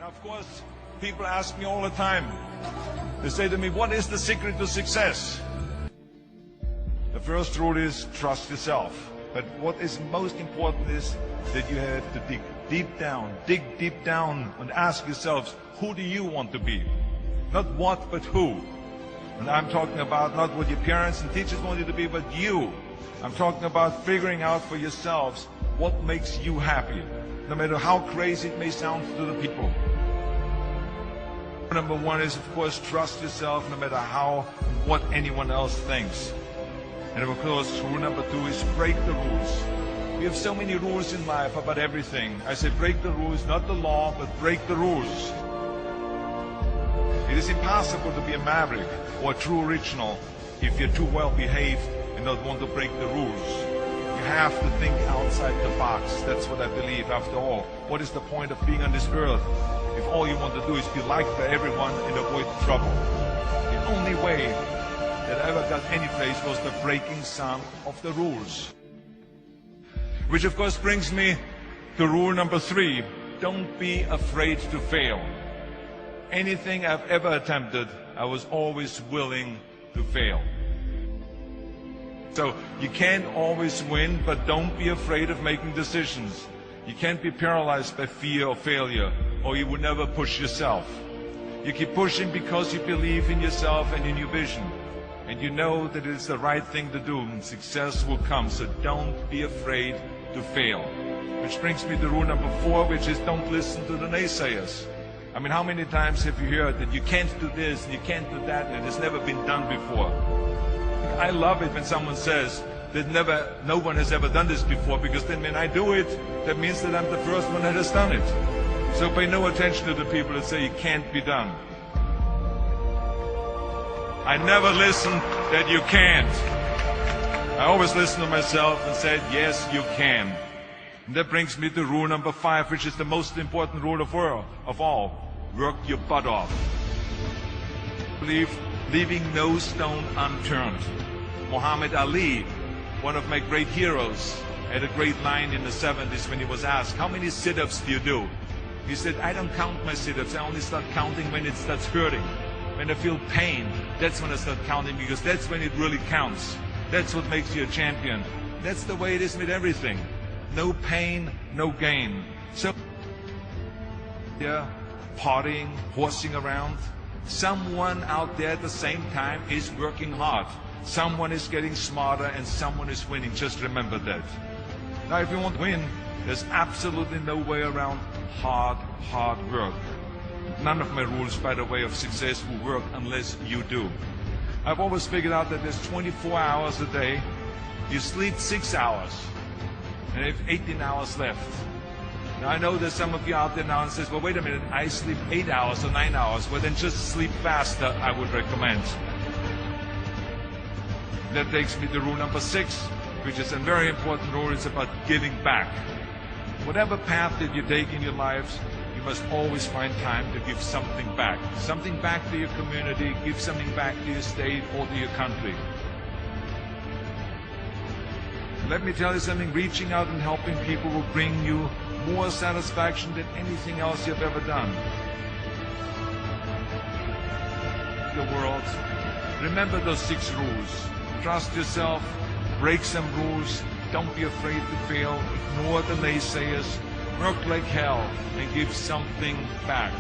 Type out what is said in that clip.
Now, of course, people ask me all the time, they say to me, what is the secret to success? The first rule is trust yourself. But what is most important is that you have to dig deep down and ask yourselves, who do you want to be? Not what, but who. And I'm talking about not what your parents and teachers want you to be, but you. I'm talking about figuring out for yourselves what makes you happy, no matter how crazy it may sound to the people. Number one is, of course, trust yourself no matter what anyone else thinks. And of course, rule number two is break the rules. We have so many rules in life about everything. I say break the rules, not the law, but break the rules. It is impossible to be a maverick or a true original if you're too well behaved and not want to break the rules. You have to think outside the box. That's what I believe. After all, what is the point of being on this earth if all you want to do is be liked by everyone and avoid trouble? The only way that I ever got any place was the breaking some of the rules. Which of course brings me to rule number three. Don't be afraid to fail. Anything I've ever attempted, I was always willing to fail. So you can't always win, but don't be afraid of making decisions. You can't be paralyzed by fear of failure, or you would never push yourself. You keep pushing because you believe in yourself and in your vision. And you know that it's the right thing to do, and success will come. So don't be afraid to fail. Which brings me to rule number four, which is don't listen to the naysayers. I mean, how many times have you heard that you can't do this and you can't do that and it's never been done before? I love it when someone says that no one has ever done this before, because then when I do it, that means that I'm the first one that has done it. So pay no attention to the people that say it can't be done. I never listen that you can't. I always listen to myself and said, yes, you can. And that brings me to rule number five, which is the most important rule of all. Work your butt off. Leaving no stone unturned. Muhammad Ali, one of my great heroes, had a great line in the 70s when he was asked, how many sit-ups do you do? He said, I don't count my sit-ups. I only start counting when it starts hurting. When I feel pain, that's when I start counting, because that's when it really counts. That's what makes you a champion. That's the way it is with everything. No pain, no gain. So, yeah, partying, horsing around. Someone out there at the same time is working hard. Someone is getting smarter and someone is winning. Just remember that. Now, if you want to win, there's absolutely no way around hard work. None of my rules, by the way, of success will work unless you do. I've always figured out that there's 24 hours a day. You sleep 6 hours, and you have 18 hours left. Now, I know there's some of you out there now and says, well, wait a minute, I sleep 8 hours or 9 hours. Well, then just sleep faster, I would recommend. That takes me to rule number 6, which is a very important rule. It's about giving back. Whatever path that you take in your lives, you must always find time to give something back. Something back to your community, give something back to your state or to your country. Let me tell you something, reaching out and helping people will bring you more satisfaction than anything else you've ever done. The world. Remember those 6 rules. Trust yourself, break some rules, don't be afraid to fail, ignore the naysayers, work like hell, and give something back.